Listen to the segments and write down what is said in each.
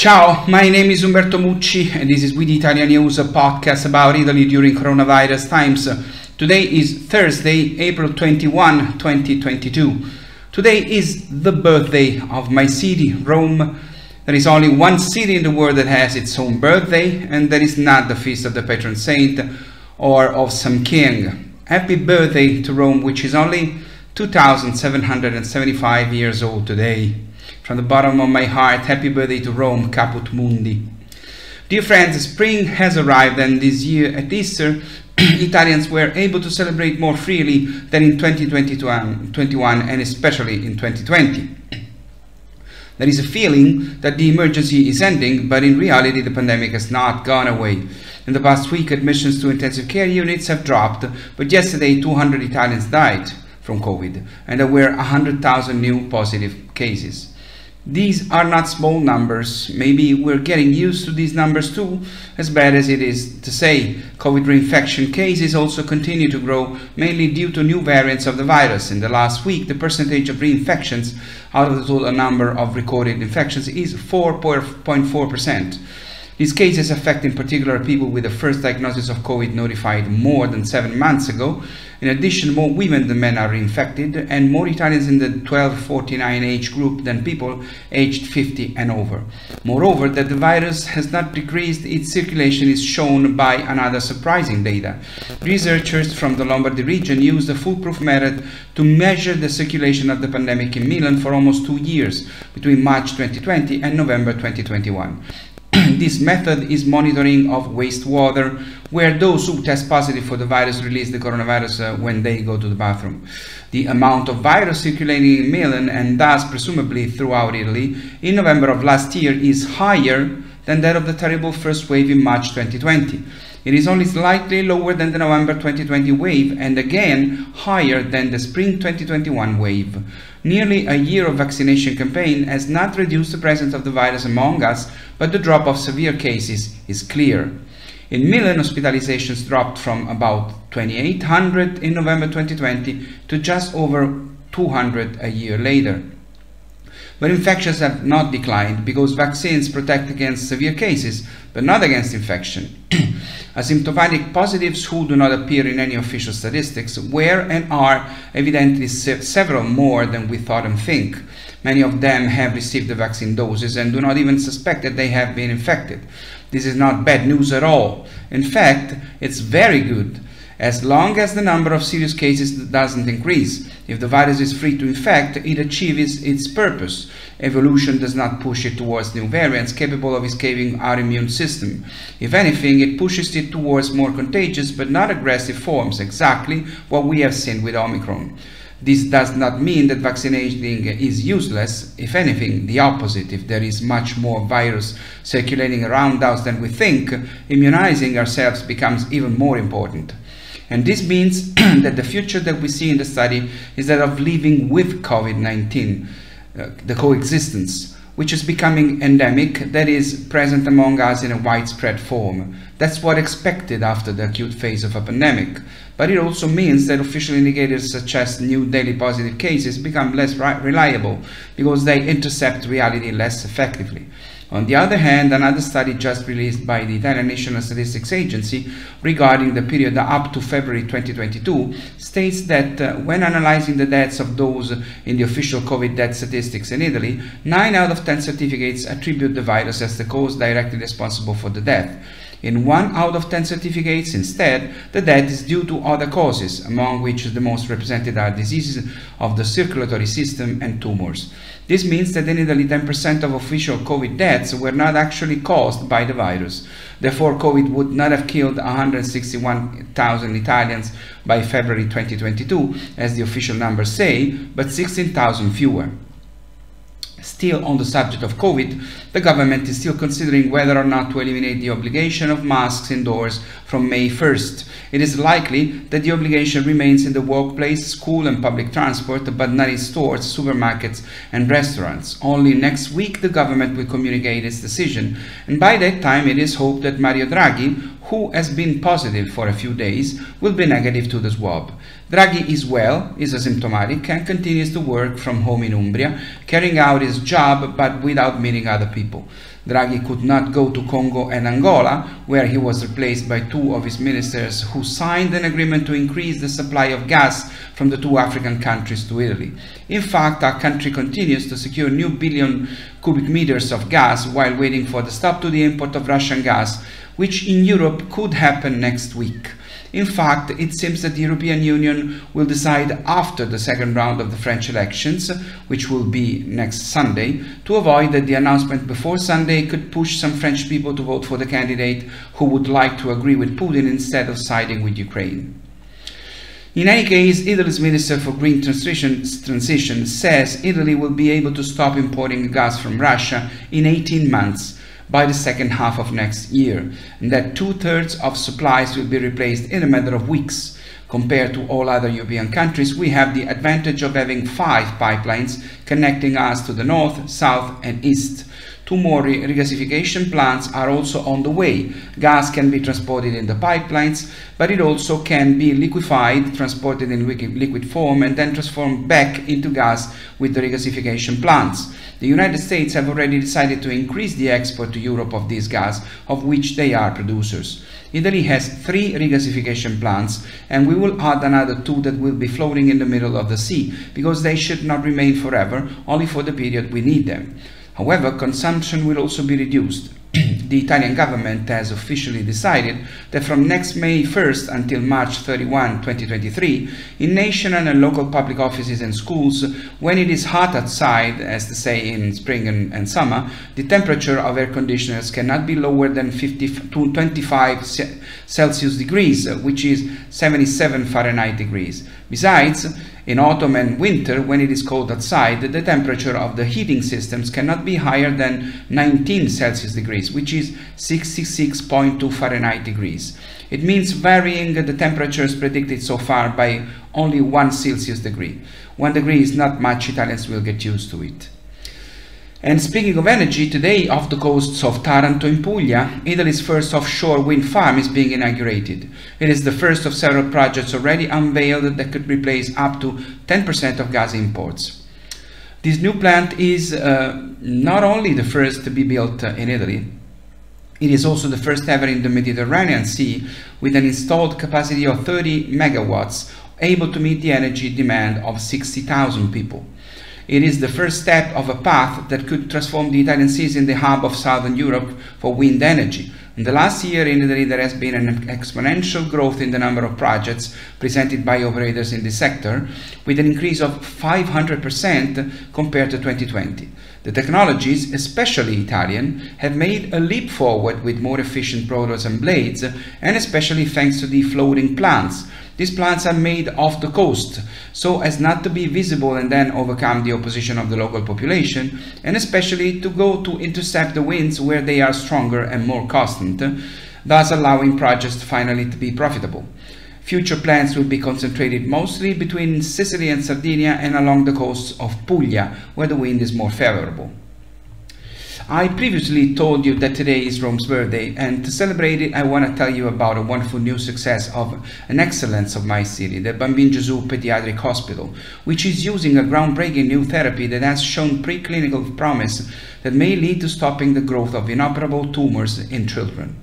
Ciao, my name is Umberto Mucci and this is We the ItaliaNews, a podcast about Italy during coronavirus times. Today is Thursday, April 21, 2022. Today is the birthday of my city, Rome. There is only one city in the world that has its own birthday, and that is not the feast of the patron saint or of some king. Happy birthday to Rome, which is only 2,775 years old today. From the bottom of my heart, happy birthday to Rome, Caput Mundi. Dear friends, spring has arrived, and this year at Easter, Italians were able to celebrate more freely than in 2021 and especially in 2020. There is a feeling that the emergency is ending, but in reality the pandemic has not gone away. In the past week, admissions to intensive care units have dropped, but yesterday 200 Italians died from COVID, and there were 100,000 new positive cases. These are not small numbers. Maybe we're getting used to these numbers too, as bad as it is to say. COVID reinfection cases also continue to grow, mainly due to new variants of the virus. In the last week, the percentage of reinfections out of the total number of recorded infections is 4.4%. These cases affect in particular people with the first diagnosis of COVID notified more than 7 months ago. In addition, more women than men are reinfected, and more Italians in the 12-49 age group than people aged 50 and over. Moreover, that the virus has not decreased its circulation is shown by another surprising data. Researchers from the Lombardy region used a foolproof method to measure the circulation of the pandemic in Milan for almost 2 years, between March 2020 and November 2021. This method is monitoring of wastewater, where those who test positive for the virus release the coronavirus when they go to the bathroom. The amount of virus circulating in Milan, and thus presumably throughout Italy, in November of last year is higher than that of the terrible first wave in March 2020. It is only slightly lower than the November 2020 wave, and again higher than the spring 2021 wave. Nearly a year of vaccination campaign has not reduced the presence of the virus among us, but the drop of severe cases is clear. In Milan, hospitalizations dropped from about 2,800 in November 2020 to just over 200 a year later. But infections have not declined because vaccines protect against severe cases, but not against infection. Asymptomatic positives who do not appear in any official statistics were and are evidently several more than we thought and think. Many of them have received the vaccine doses and do not even suspect that they have been infected. This is not bad news at all. In fact, it's very good, as long as the number of serious cases doesn't increase. If the virus is free to infect, it achieves its purpose. Evolution does not push it towards new variants capable of escaping our immune system. If anything, it pushes it towards more contagious but not aggressive forms, exactly what we have seen with Omicron. This does not mean that vaccinating is useless. If anything, the opposite. If there is much more virus circulating around us than we think, immunizing ourselves becomes even more important. And this means that the future that we see in the study is that of living with COVID-19, the coexistence, which is becoming endemic, that is present among us in a widespread form. That's what expected after the acute phase of a pandemic. But it also means that official indicators such as new daily positive cases become less reliable because they intercept reality less effectively. On the other hand, another study just released by the Italian National Statistics Agency regarding the period up to February 2022 states that when analyzing the deaths of those in the official COVID death statistics in Italy, 9 out of 10 certificates attribute the virus as the cause directly responsible for the death. In 1 out of 10 certificates, instead, the death is due to other causes, among which the most represented are diseases of the circulatory system and tumors. This means that in Italy 10% of official COVID deaths were not actually caused by the virus. Therefore, COVID would not have killed 161,000 Italians by February 2022, as the official numbers say, but 16,000 fewer. Still on the subject of COVID, the government is still considering whether or not to eliminate the obligation of masks indoors from May 1st. It is likely that the obligation remains in the workplace, school and public transport, but not in stores, supermarkets and restaurants. Only next week the government will communicate its decision, and by that time it is hoped that Mario Draghi, who has been positive for a few days, will be negative to the swab. Draghi is well, is asymptomatic, and continues to work from home in Umbria, carrying out his job but without meeting other people. Draghi could not go to Congo and Angola, where he was replaced by two of his ministers who signed an agreement to increase the supply of gas from the two African countries to Italy. In fact, our country continues to secure new billion cubic meters of gas while waiting for the stop to the import of Russian gas, which in Europe could happen next week. In fact, it seems that the European Union will decide after the second round of the French elections, which will be next Sunday, to avoid that the announcement before Sunday could push some French people to vote for the candidate who would like to agree with Putin instead of siding with Ukraine. In any case, Italy's Minister for Green Transition says Italy will be able to stop importing gas from Russia in 18 months, by the second half of next year, and that 2/3 of supplies will be replaced in a matter of weeks. Compared to all other European countries, we have the advantage of having 5 pipelines connecting us to the north, south and east. 2 more regasification plants are also on the way. Gas can be transported in the pipelines, but it also can be liquefied, transported in liquid form, and then transformed back into gas with the regasification plants. The United States have already decided to increase the export to Europe of this gas, of which they are producers. Italy has 3 regasification plants, and we will add another 2 that will be floating in the middle of the sea, because they should not remain forever, only for the period we need them. However, consumption will also be reduced. The Italian government has officially decided that from next May 1st until March 31, 2023, in national and local public offices and schools, when it is hot outside, as they say in spring and summer, the temperature of air conditioners cannot be lower than 25 Celsius degrees, which is 77 Fahrenheit degrees. Besides, in autumn and winter, when it is cold outside, the temperature of the heating systems cannot be higher than 19 Celsius degrees, which is 66.2 Fahrenheit degrees. It means varying the temperatures predicted so far by only 1 Celsius degree. 1 degree is not much, Italians will get used to it. And speaking of energy, today off the coasts of Taranto in Puglia, Italy's first offshore wind farm is being inaugurated. It is the first of several projects already unveiled that could replace up to 10% of gas imports. This new plant is not only the first to be built in Italy, it is also the first ever in the Mediterranean Sea, with an installed capacity of 30 megawatts, able to meet the energy demand of 60,000 people. It is the first step of a path that could transform the Italian seas in the hub of southern Europe for wind energy. In the last year in Italy, there has been an exponential growth in the number of projects presented by operators in this sector, with an increase of 500% compared to 2020. The technologies, especially Italian, have made a leap forward with more efficient rotors and blades, and especially thanks to the floating plants. These plants are made off the coast, so as not to be visible and then overcome the opposition of the local population, and especially to go to intercept the winds where they are stronger and more constant, thus allowing projects finally to be profitable. Future plans will be concentrated mostly between Sicily and Sardinia and along the coasts of Puglia, where the wind is more favorable. I previously told you that today is Rome's birthday, and to celebrate it I want to tell you about a wonderful new success of an excellence of my city, the Bambin Gesù Pediatric Hospital, which is using a groundbreaking new therapy that has shown preclinical promise that may lead to stopping the growth of inoperable tumors in children.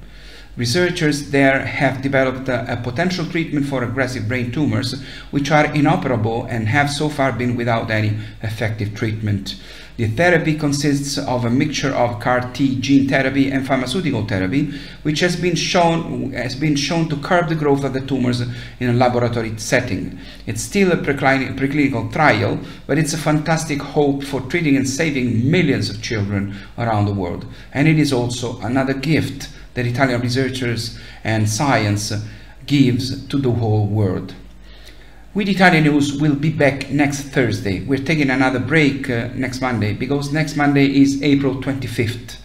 Researchers there have developed a potential treatment for aggressive brain tumors, which are inoperable and have so far been without any effective treatment. The therapy consists of a mixture of CAR-T gene therapy and pharmaceutical therapy, which has been shown to curb the growth of the tumors in a laboratory setting. It's still a preclinical trial, but it's a fantastic hope for treating and saving millions of children around the world. And it is also another gift that Italian researchers and science gives to the whole world. We the ItaliaNews will be back next Thursday. We're taking another break next Monday, because next Monday is April 25th.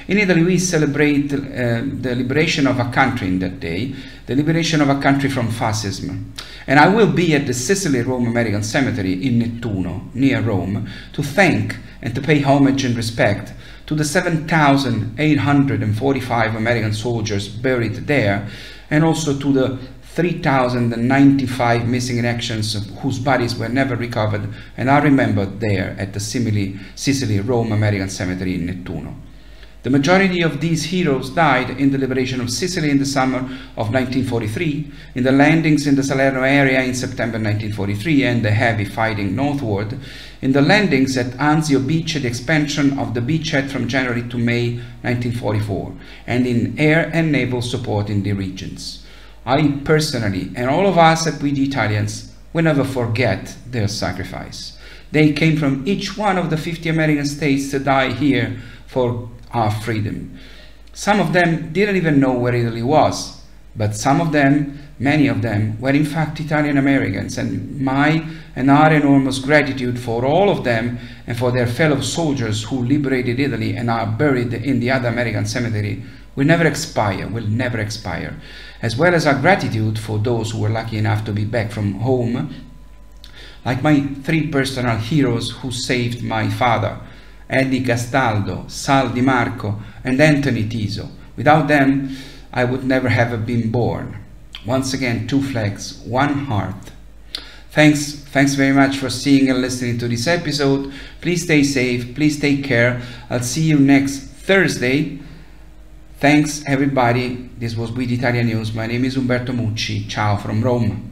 In Italy, we celebrate the liberation of a country in that day, the liberation of a country from fascism. And I will be at the Sicily Rome American Cemetery in Nettuno, near Rome, to thank and to pay homage and respect to the 7,845 American soldiers buried there, and also to the 3,095 missing in actions whose bodies were never recovered and are remembered there at the Sicily Rome American Cemetery in Nettuno. The majority of these heroes died in the liberation of Sicily in the summer of 1943, in the landings in the Salerno area in September 1943 and the heavy fighting northward, in the landings at Anzio Beach and the expansion of the beachhead from January to May 1944, and in air and naval support in the regions. I personally, and all of us at We the Italians, will never forget their sacrifice. They came from each one of the 50 American states to die here for our freedom. Some of them didn't even know where Italy was, but some of them, many of them, were in fact Italian Americans, and my and our enormous gratitude for all of them and for their fellow soldiers who liberated Italy and are buried in the other American cemetery will never expire, as well as our gratitude for those who were lucky enough to be back from home, like my 3 personal heroes who saved my father, Eddie Castaldo, Sal Di Marco, and Anthony Tiso. Without them, I would never have been born. Once again, 2 flags, 1 heart. Thanks very much for seeing and listening to this episode. Please stay safe, please take care. I'll see you next Thursday. Thanks everybody. This was We the ItaliaNews. My name is Umberto Mucci. Ciao from Rome.